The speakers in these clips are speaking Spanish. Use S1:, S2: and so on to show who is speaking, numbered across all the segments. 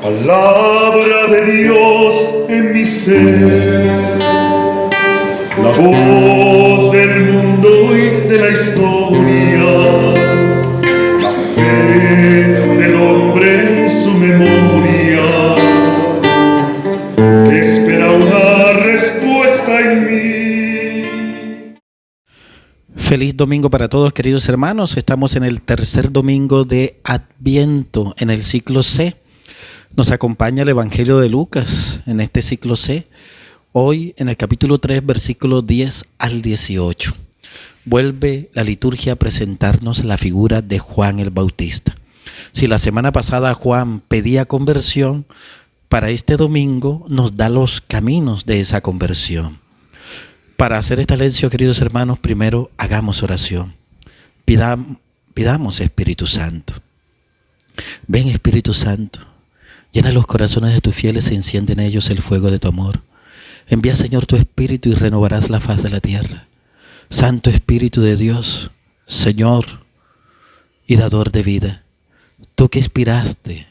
S1: Palabra de Dios en mi ser, la voz del mundo y de la historia, la fe del hombre en su memoria, que espera una respuesta en mí.
S2: Feliz domingo para todos, queridos hermanos. Estamos en el tercer domingo de Adviento, en el ciclo C. Nos acompaña el Evangelio de Lucas en este ciclo C. Hoy en el capítulo 3, versículos 10 al 18. Vuelve la liturgia a presentarnos la figura de Juan el Bautista. Si la semana pasada Juan pedía conversión, para este domingo nos da los caminos de esa conversión. Para hacer esta lección, queridos hermanos, primero hagamos oración. Pidamos Espíritu Santo. Ven, Espíritu Santo. Llena los corazones de tus fieles e enciende en ellos el fuego de tu amor. Envía, Señor, tu Espíritu y renovarás la faz de la tierra. Santo Espíritu de Dios, Señor y dador de vida, tú que inspiraste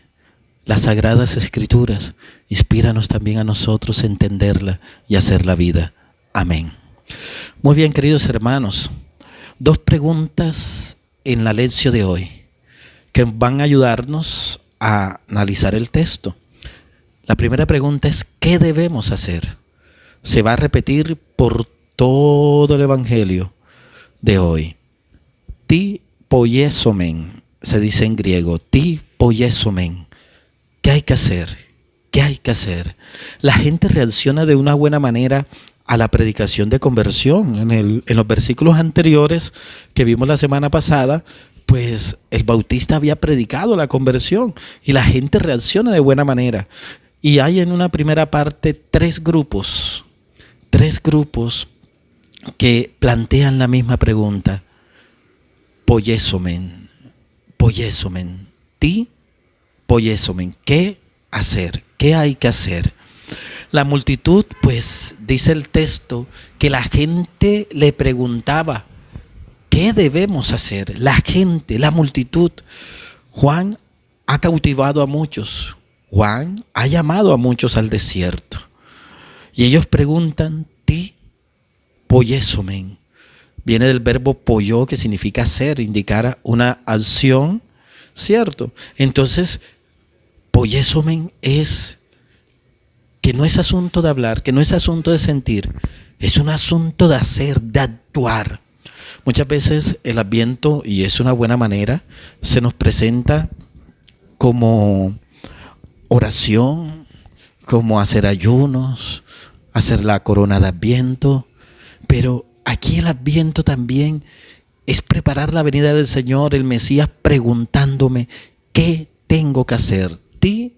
S2: las sagradas Escrituras, inspíranos también a nosotros a entenderla y hacer la vida. Amén. Muy bien, queridos hermanos, dos preguntas en la lección de hoy que van a ayudarnos a analizar el texto. La primera pregunta es: ¿qué debemos hacer? Se va a repetir por todo el Evangelio de hoy. Ti poiesomen, se dice en griego, ti poiesomen. ¿Qué hay que hacer? ¿Qué hay que hacer? La gente reacciona de una buena manera a la predicación de conversión. En los versículos anteriores que vimos la semana pasada, pues el Bautista había predicado la conversión y la gente reacciona de buena manera. Y hay en una primera parte tres grupos que plantean la misma pregunta. Poiesomen, ti poiesomen. ¿Qué hacer? ¿Qué hay que hacer? La multitud, pues dice el texto, que la gente le preguntaba: ¿qué debemos hacer? La gente, la multitud. Juan ha cautivado a muchos. Juan ha llamado a muchos al desierto. Y ellos preguntan: ti poiesomen. Viene del verbo poió, que significa hacer, indicar una acción, ¿cierto? Entonces, poiesomen es que no es asunto de hablar, que no es asunto de sentir, es un asunto de hacer, de actuar. Muchas veces el Adviento, y es una buena manera, se nos presenta como oración, como hacer ayunos, hacer la corona de Adviento, pero aquí el Adviento también es preparar la venida del Señor, el Mesías, preguntándome: ¿qué tengo que hacer? Ti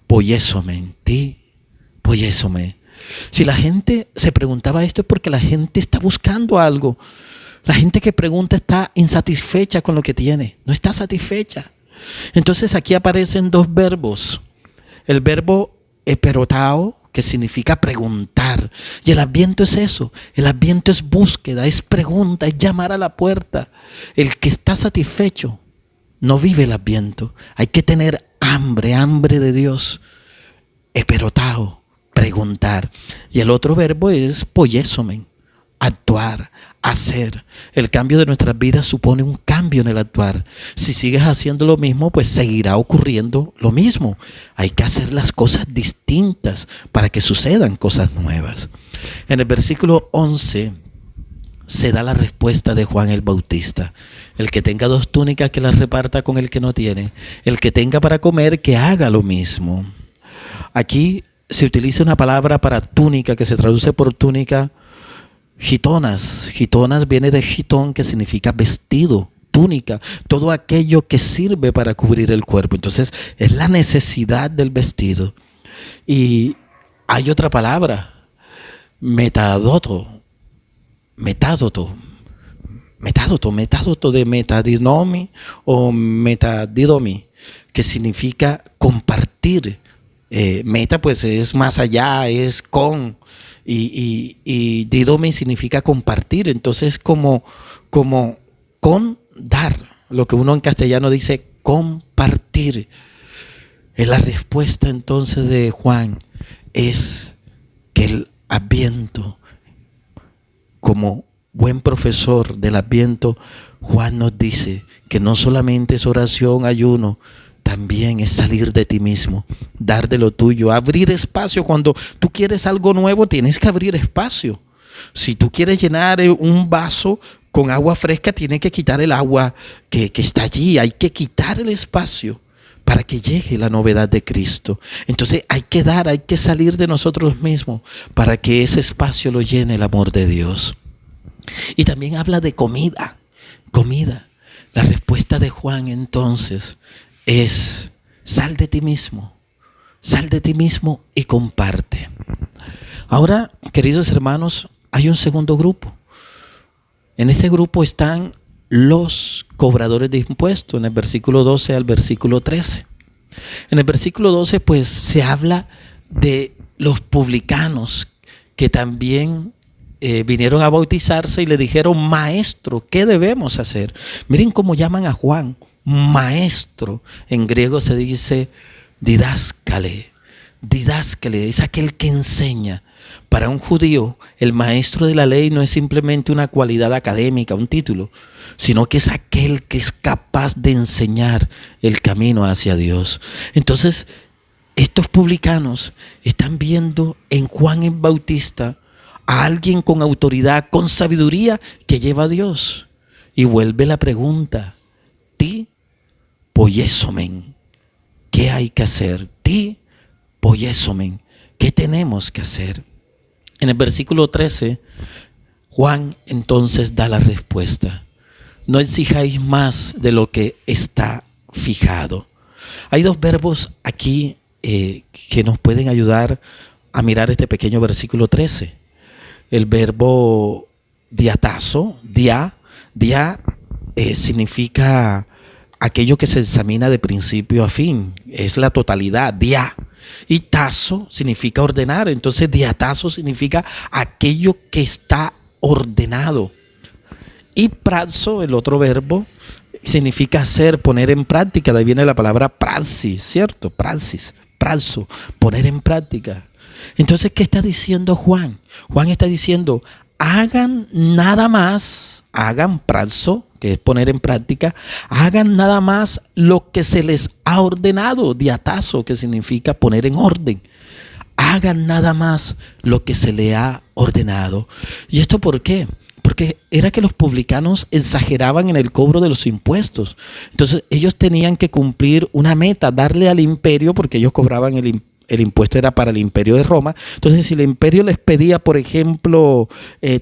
S2: poiesomen, ti poiesomen. Si la gente se preguntaba esto es porque la gente está buscando algo. La gente que pregunta está insatisfecha con lo que tiene, no está satisfecha. Entonces aquí aparecen dos verbos. El verbo eperotao, que significa preguntar. Y el Adviento es eso. El Adviento es búsqueda, es pregunta, es llamar a la puerta. El que está satisfecho no vive el Adviento. Hay que tener hambre de Dios. Eperotao, preguntar. Y el otro verbo es poiesomen, actuar, hacer. El cambio de nuestras vidas supone un cambio en el actuar. Si sigues haciendo lo mismo, pues seguirá ocurriendo lo mismo. Hay que hacer las cosas distintas para que sucedan cosas nuevas. En el versículo 11 se da la respuesta de Juan el Bautista. El que tenga 2 túnicas, que las reparta con el que no tiene. El que tenga para comer, que haga lo mismo. Aquí se utiliza una palabra para túnica que se traduce por túnica, gitonas. Gitonas viene de gitón, que significa vestido, túnica, todo aquello que sirve para cubrir el cuerpo. Entonces es la necesidad del vestido. Y hay otra palabra, metádoto de metadinomi o metadidomi, que significa compartir. Meta pues es más allá, es con, y didomi significa compartir. Entonces como con dar, lo que uno en castellano dice compartir. La respuesta entonces de Juan es que el Adviento, como buen profesor del Adviento, Juan nos dice que no solamente es oración, ayuno, también es salir de ti mismo, dar de lo tuyo, abrir espacio. Cuando tú quieres algo nuevo, tienes que abrir espacio. Si tú quieres llenar un vaso con agua fresca, tienes que quitar el agua que está allí. Hay que quitar el espacio para que llegue la novedad de Cristo. Entonces hay que dar, hay que salir de nosotros mismos para que ese espacio lo llene el amor de Dios. Y también habla de comida. La respuesta de Juan entonces es: sal de ti mismo y comparte. Ahora, queridos hermanos, hay un segundo grupo. En este grupo están los cobradores de impuestos, en el versículo 12 al versículo 13. En el versículo 12 pues se habla de los publicanos que también vinieron a bautizarse y le dijeron: maestro, ¿qué debemos hacer? Miren cómo llaman a Juan, maestro. En griego se dice didáskale, es aquel que enseña. Para un judío, el maestro de la ley no es simplemente una cualidad académica, un título, sino que es aquel que es capaz de enseñar el camino hacia Dios. Entonces, estos publicanos están viendo en Juan el Bautista a alguien con autoridad, con sabiduría, que lleva a Dios. Y vuelve la pregunta: ti poiesomen, ¿qué hay que hacer? Ti poiesomen, ¿qué tenemos que hacer? En el versículo 13, Juan entonces da la respuesta: no exijáis más de lo que está fijado. Hay dos verbos aquí que nos pueden ayudar a mirar este pequeño versículo 13. El verbo diatazo, dia significa aquello que se examina de principio a fin, es la totalidad, dia. Y tazo significa ordenar, entonces diatazo significa aquello que está ordenado. Y prazo, el otro verbo, significa hacer, poner en práctica. De ahí viene la palabra praxis, ¿cierto? Praxis, prazo, poner en práctica. Entonces, ¿qué está diciendo Juan? Juan está diciendo: hagan nada más, hagan prazo, que es poner en práctica, hagan nada más lo que se les ha ordenado, diatazo, que significa poner en orden. Hagan nada más lo que se le ha ordenado. ¿Y esto por qué? Porque era que los publicanos exageraban en el cobro de los impuestos. Entonces ellos tenían que cumplir una meta, darle al imperio, porque ellos cobraban el impuesto era para el imperio de Roma. Entonces, si el imperio les pedía, por ejemplo,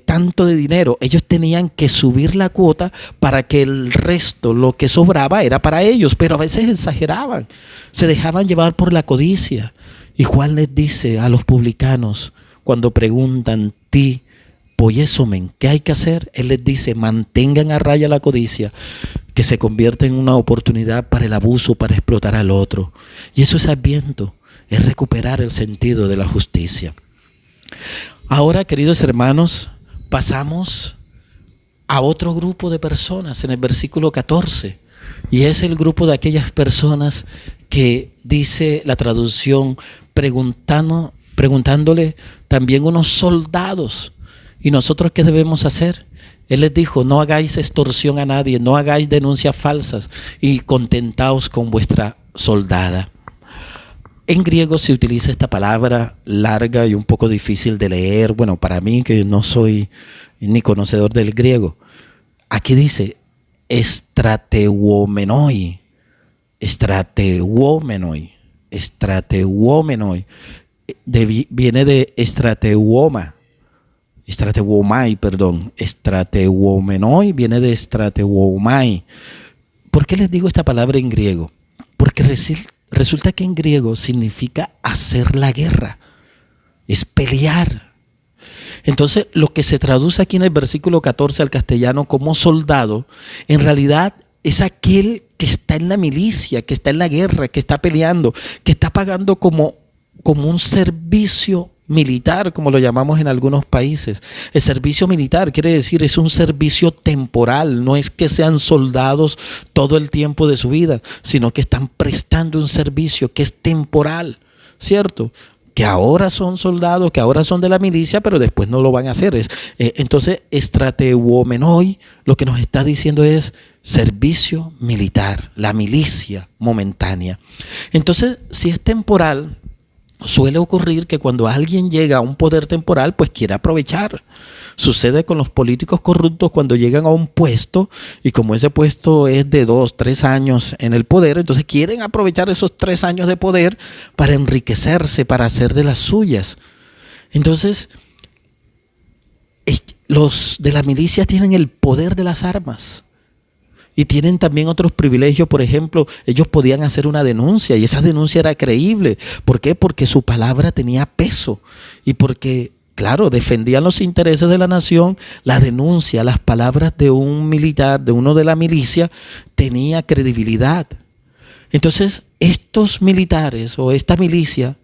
S2: tanto de dinero, ellos tenían que subir la cuota para que el resto, lo que sobraba, era para ellos. Pero a veces exageraban, se dejaban llevar por la codicia. Y Juan les dice a los publicanos, cuando preguntan: ti poiesomen, ¿qué hay que hacer? Él les dice: mantengan a raya la codicia, que se convierte en una oportunidad para el abuso, para explotar al otro. Y eso es Adviento. Es recuperar el sentido de la justicia. Ahora, queridos hermanos, pasamos a otro grupo de personas en el versículo 14. Y es el grupo de aquellas personas que dice la traducción preguntándole también unos soldados: ¿y nosotros qué debemos hacer? Él les dijo: no hagáis extorsión a nadie, no hagáis denuncias falsas y contentaos con vuestra soldada. En griego se utiliza esta palabra larga y un poco difícil de leer. Bueno, para mí, que no soy ni conocedor del griego. Aquí dice estrateuomenoi. Viene de estrateuomenoi viene de estrateuomai. ¿Por qué les digo esta palabra en griego? Porque resulta que en griego significa hacer la guerra, es pelear. Entonces, lo que se traduce aquí en el versículo 14 al castellano como soldado, en realidad es aquel que está en la milicia, que está en la guerra, que está peleando, que está pagando como un servicio militar, como lo llamamos en algunos países. El servicio militar quiere decir, es un servicio temporal, no es que sean soldados todo el tiempo de su vida, sino que están prestando un servicio que es temporal, ¿cierto? Que ahora son soldados, que ahora son de la milicia, pero después no lo van a hacer. Entonces, estrateuomenoi lo que nos está diciendo es servicio militar, la milicia momentánea. Entonces, si es temporal, suele ocurrir que cuando alguien llega a un poder temporal, pues quiere aprovechar. Sucede con los políticos corruptos cuando llegan a un puesto y como ese puesto es de 2, 3 años en el poder, entonces quieren aprovechar esos 3 años de poder para enriquecerse, para hacer de las suyas. Entonces, los de la milicia tienen el poder de las armas. Y tienen también otros privilegios, por ejemplo, ellos podían hacer una denuncia y esa denuncia era creíble. ¿Por qué? Porque su palabra tenía peso y porque, claro, defendían los intereses de la nación. La denuncia, las palabras de un militar, de uno de la milicia, tenía credibilidad. Entonces, estos militares o esta milicia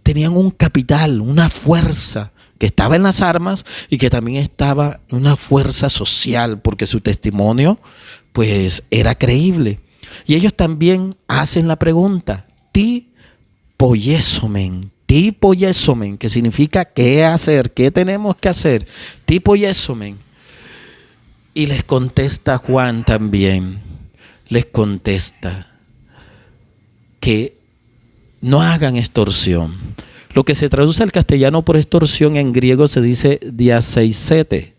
S2: tenían un capital, una fuerza que estaba en las armas y que también estaba en una fuerza social, porque su testimonio pues era creíble. Y ellos también hacen la pregunta, ti poiesomen, que significa qué hacer, qué tenemos que hacer, ti poiesomen. Y les contesta Juan también, les contesta que no hagan extorsión. Lo que se traduce al castellano por extorsión en griego se dice diaseisete,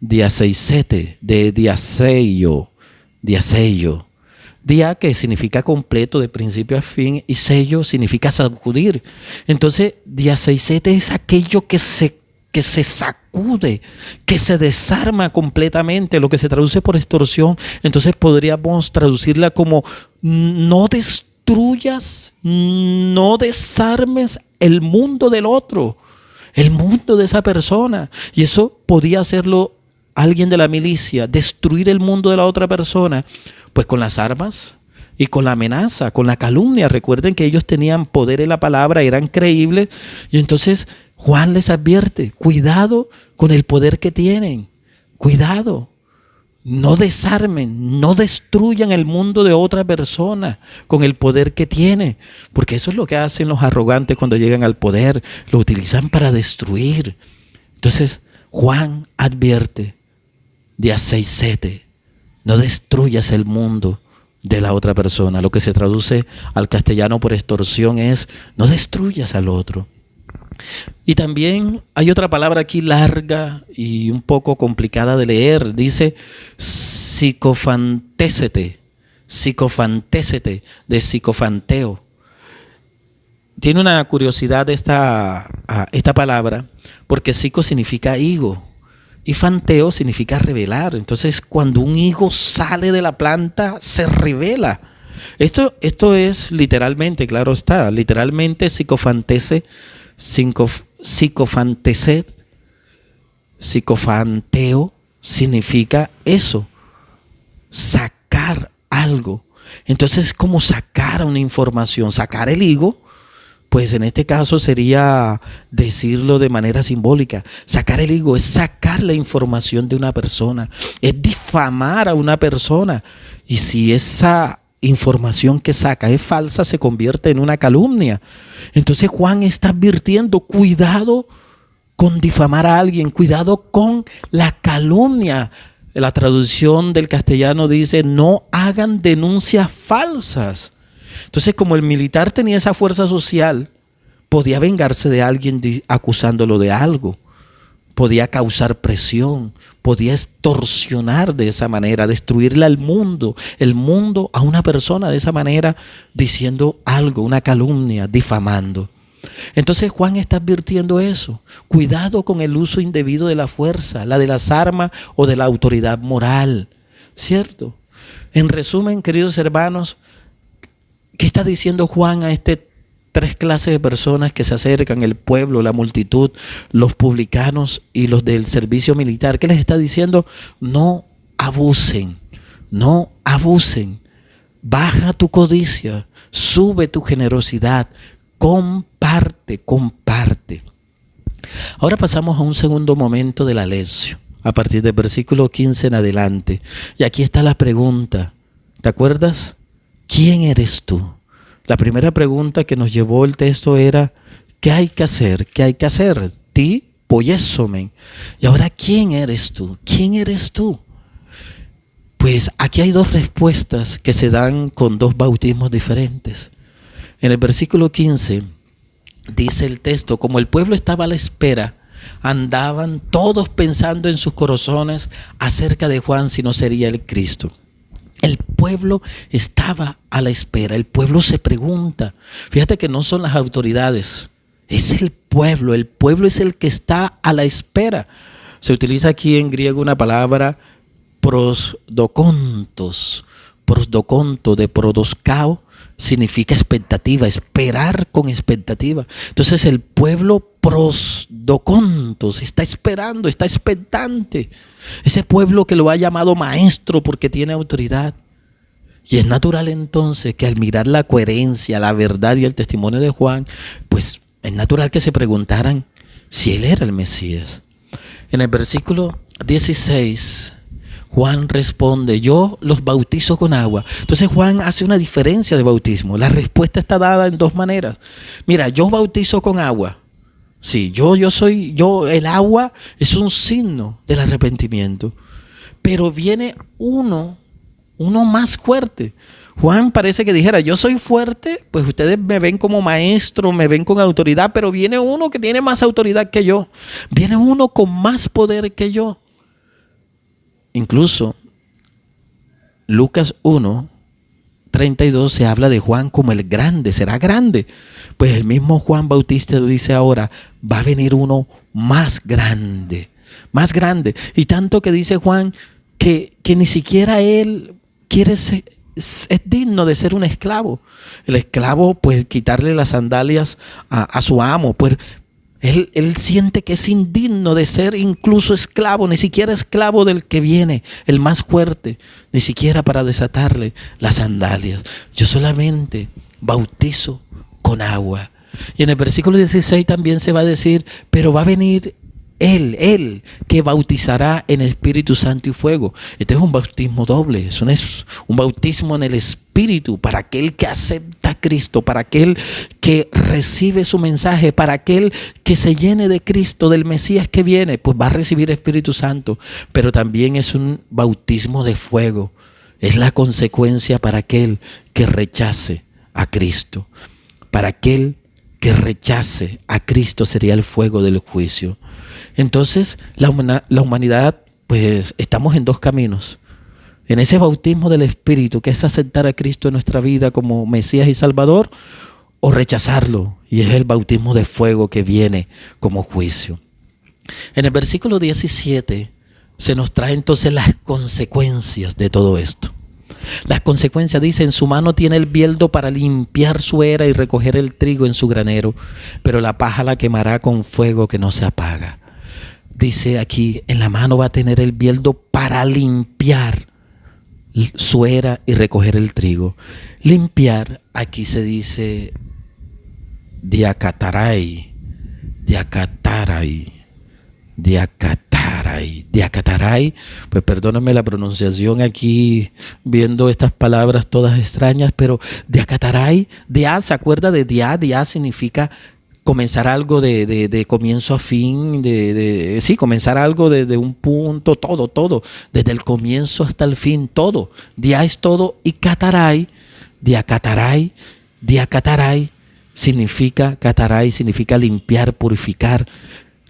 S2: de diaseio. Dia que significa completo de principio a fin y sello significa sacudir. Entonces, diaseisete es aquello que se sacude, que se desarma completamente, lo que se traduce por extorsión. Entonces podríamos traducirla como no destruyas, no desarmes el mundo del otro, el mundo de esa persona. Y eso podía hacerlo alguien de la milicia, destruir el mundo de la otra persona, pues con las armas y con la amenaza, con la calumnia. Recuerden que ellos tenían poder en la palabra, eran creíbles. Y entonces Juan les advierte, cuidado con el poder que tienen, cuidado. No desarmen, no destruyan el mundo de otra persona con el poder que tiene, porque eso es lo que hacen los arrogantes cuando llegan al poder, lo utilizan para destruir. Entonces Juan advierte, diaseisete, no destruyas el mundo de la otra persona. Lo que se traduce al castellano por extorsión es no destruyas al otro. Y también hay otra palabra aquí larga y un poco complicada de leer. Dice psicofantésete, de psicofanteo. Tiene una curiosidad esta palabra, porque psico significa higo y fanteo significa revelar. Entonces, cuando un higo sale de la planta, se revela. Esto es literalmente, claro está, literalmente psicofanteo significa eso, sacar algo. Entonces, como sacar una información, sacar el higo, pues en este caso sería decirlo de manera simbólica. Sacar el higo es sacar la información de una persona, es difamar a una persona. Y si esa información que saca es falsa, se convierte en una calumnia. Entonces Juan está advirtiendo, cuidado con difamar a alguien, cuidado con la calumnia. La traducción del castellano dice, no hagan denuncias falsas. Entonces, como el militar tenía esa fuerza social, podía vengarse de alguien acusándolo de algo, podía causar presión, podía extorsionar de esa manera, destruirle al mundo, el mundo a una persona de esa manera, diciendo algo, una calumnia, difamando. Entonces Juan está advirtiendo eso. Cuidado con el uso indebido de la fuerza, la de las armas o de la autoridad moral, ¿cierto? En resumen, queridos hermanos, ¿qué está diciendo Juan a tres clases de personas que se acercan? El pueblo, la multitud, los publicanos y los del servicio militar. ¿Qué les está diciendo? No abusen, no abusen. Baja tu codicia, sube tu generosidad, comparte. Ahora pasamos a un segundo momento de la lección, a partir del versículo 15 en adelante. Y aquí está la pregunta, ¿te acuerdas? ¿Quién eres tú? La primera pregunta que nos llevó el texto era, ¿qué hay que hacer? ¿Qué hay que hacer? Ti, poiesomen. Y ahora, ¿quién eres tú? ¿Quién eres tú? Pues aquí hay dos respuestas que se dan con dos bautismos diferentes. En el versículo 15 dice el texto, como el pueblo estaba a la espera, andaban todos pensando en sus corazones acerca de Juan si no sería el Cristo. El pueblo estaba a la espera, el pueblo se pregunta. Fíjate que no son las autoridades, es el pueblo es el que está a la espera. Se utiliza aquí en griego una palabra prosdoconto, de prodoskao, significa expectativa, esperar con expectativa. Entonces el pueblo prosdocontos está esperando, está expectante. Ese pueblo que lo ha llamado maestro porque tiene autoridad. Y es natural entonces que al mirar la coherencia, la verdad y el testimonio de Juan, pues es natural que se preguntaran si él era el Mesías. En el versículo 16, Juan responde, yo los bautizo con agua. Entonces Juan hace una diferencia de bautismo. La respuesta está dada en dos maneras. Mira, yo bautizo con agua. Sí, el agua es un signo del arrepentimiento. Pero viene uno más fuerte. Juan parece que dijera, yo soy fuerte, pues ustedes me ven como maestro, me ven con autoridad, pero viene uno que tiene más autoridad que yo. Viene uno con más poder que yo. Incluso Lucas 1:32 se habla de Juan como el grande, será grande. Pues el mismo Juan Bautista dice ahora, va a venir uno más grande. Y tanto que dice Juan que ni siquiera él es digno de ser un esclavo. El esclavo, pues quitarle las sandalias a su amo, pues él siente que es indigno de ser incluso esclavo, ni siquiera esclavo del que viene, el más fuerte, ni siquiera para desatarle las sandalias. Yo solamente bautizo con agua. Y en el versículo 16 también se va a decir, pero va a venir Él que bautizará en Espíritu Santo y fuego. Este es un bautismo doble, es un bautismo en el Espíritu para aquel que acepta a Cristo, para aquel que recibe su mensaje, para aquel que se llene de Cristo, del Mesías que viene, pues va a recibir Espíritu Santo. Pero también es un bautismo de fuego, es la consecuencia para aquel que rechace a Cristo. Para aquel que rechace a Cristo sería el fuego del juicio. Entonces la humanidad, pues estamos en dos caminos. En ese bautismo del Espíritu, que es aceptar a Cristo en nuestra vida como Mesías y Salvador, o rechazarlo, y es el bautismo de fuego que viene como juicio. En el versículo 17 se nos trae entonces las consecuencias de todo esto. Las consecuencias, dice, en su mano tiene el bieldo para limpiar su era y recoger el trigo en su granero, pero la paja la quemará con fuego que no se apaga. Dice aquí, en la mano va a tener el bieldo para limpiar su era y recoger el trigo. Limpiar, aquí se dice diacatarai, pues perdónenme la pronunciación aquí, viendo estas palabras todas extrañas, pero diacatarai, ¿se acuerda de dia significa comenzar algo de comienzo a fin, sí, comenzar algo desde un punto, todo, desde el comienzo hasta el fin, todo. Dia es todo y catarai significa limpiar, purificar.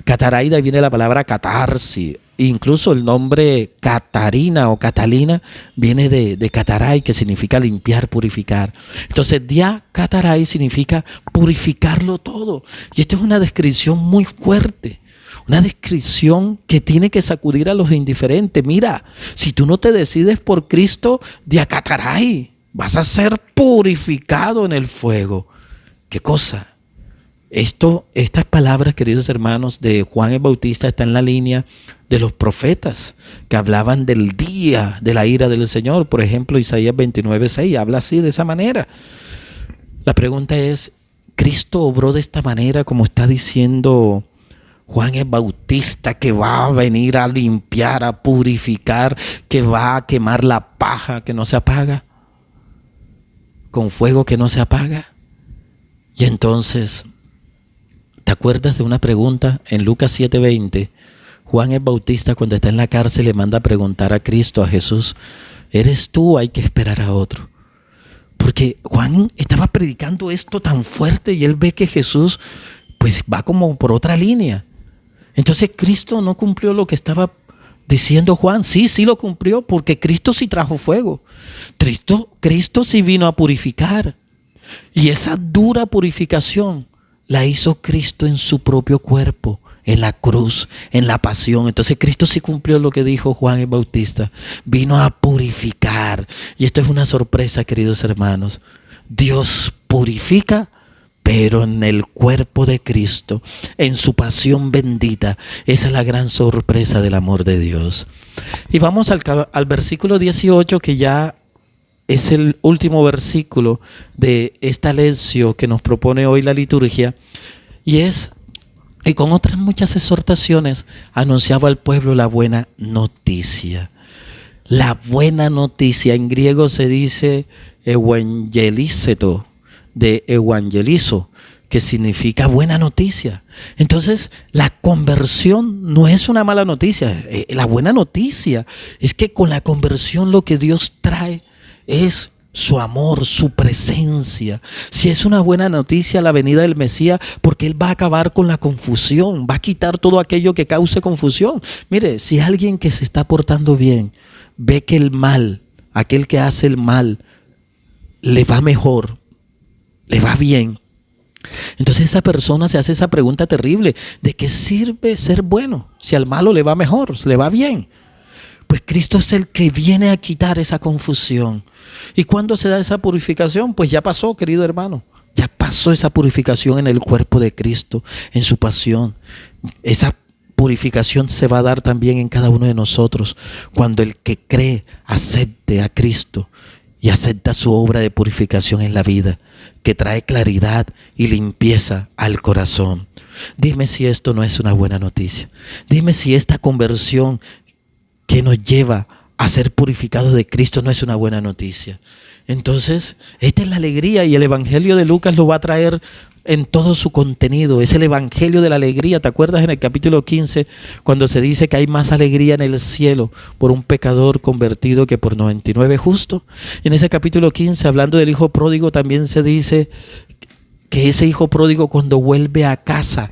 S2: Catarai, de ahí viene la palabra catarsis. Incluso el nombre Catarina o Catalina viene de catarai, que significa limpiar, purificar. Entonces, dia catarai significa purificarlo todo. Y esta es una descripción muy fuerte, una descripción que tiene que sacudir a los indiferentes. Mira, si tú no te decides por Cristo, dia catarai, vas a ser purificado en el fuego. ¿Qué cosa? Estas palabras, queridos hermanos, de Juan el Bautista están en la línea de los profetas que hablaban del día de la ira del Señor. Por ejemplo, Isaías 29:6 habla así, de esa manera. La pregunta es, ¿Cristo obró de esta manera como está diciendo Juan el Bautista, que va a venir a limpiar, a purificar, que va a quemar la paja que no se apaga, con fuego que no se apaga. Y entonces, ¿te acuerdas de una pregunta en Lucas 7:20? Juan el Bautista, cuando está en la cárcel, le manda a preguntar a Cristo, a Jesús: ¿eres tú o hay que esperar a otro? Porque Juan estaba predicando esto tan fuerte y él ve que Jesús pues va como por otra línea. Entonces Cristo no cumplió lo que estaba diciendo Juan. Sí lo cumplió, porque Cristo sí trajo fuego. Cristo sí vino a purificar. Y esa dura purificación la hizo Cristo en su propio cuerpo, en la cruz, en la pasión. Entonces Cristo sí cumplió lo que dijo Juan el Bautista. Vino a purificar. Y esto es una sorpresa, queridos hermanos. Dios purifica, pero en el cuerpo de Cristo, en su pasión bendita. Esa es la gran sorpresa del amor de Dios. Y vamos al versículo 18, que ya es el último versículo de esta lección que nos propone hoy la liturgia. Y con otras muchas exhortaciones anunciaba al pueblo la buena noticia. La buena noticia, en griego se dice evangelizeto, de evangelizo, que significa buena noticia. Entonces, la conversión no es una mala noticia. La buena noticia es que con la conversión lo que Dios trae es su amor, su presencia. Si es una buena noticia la venida del Mesías, porque Él va a acabar con la confusión, va a quitar todo aquello que cause confusión. Mire, si alguien que se está portando bien ve que el mal, aquel que hace el mal, le va mejor, le va bien, entonces esa persona se hace esa pregunta terrible: ¿de qué sirve ser bueno si al malo le va mejor, le va bien? Pues Cristo es el que viene a quitar esa confusión. ¿Y cuándo se da esa purificación? Pues ya pasó, querido hermano. Ya pasó esa purificación en el cuerpo de Cristo, en su pasión. Esa purificación se va a dar también en cada uno de nosotros cuando el que cree acepte a Cristo y acepta su obra de purificación en la vida, que trae claridad y limpieza al corazón. Dime si esto no es una buena noticia. Dime si esta conversión que nos lleva a ser purificados de Cristo no es una buena noticia. Entonces, esta es la alegría, y el Evangelio de Lucas lo va a traer en todo su contenido. Es el Evangelio de la alegría. ¿Te acuerdas en el capítulo 15 cuando se dice que hay más alegría en el cielo por un pecador convertido que por 99 justos? En ese capítulo 15, hablando del hijo pródigo, también se dice que ese hijo pródigo, cuando vuelve a casa,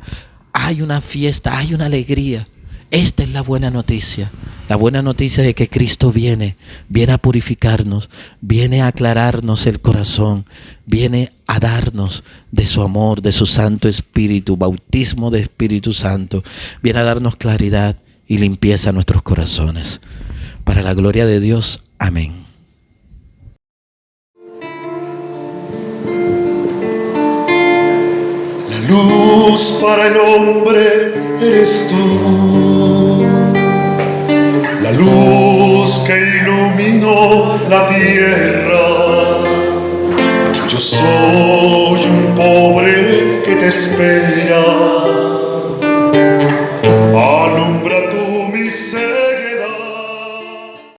S2: hay una fiesta, hay una alegría. Esta es la buena noticia. La buena noticia de que Cristo viene a purificarnos, viene a aclararnos el corazón, viene a darnos de su amor, de su Santo Espíritu, bautismo de Espíritu Santo, viene a darnos claridad y limpieza a nuestros corazones. Para la gloria de Dios, amén.
S1: La luz para el hombre eres tú, la luz que iluminó la tierra. Yo soy un pobre que te espera,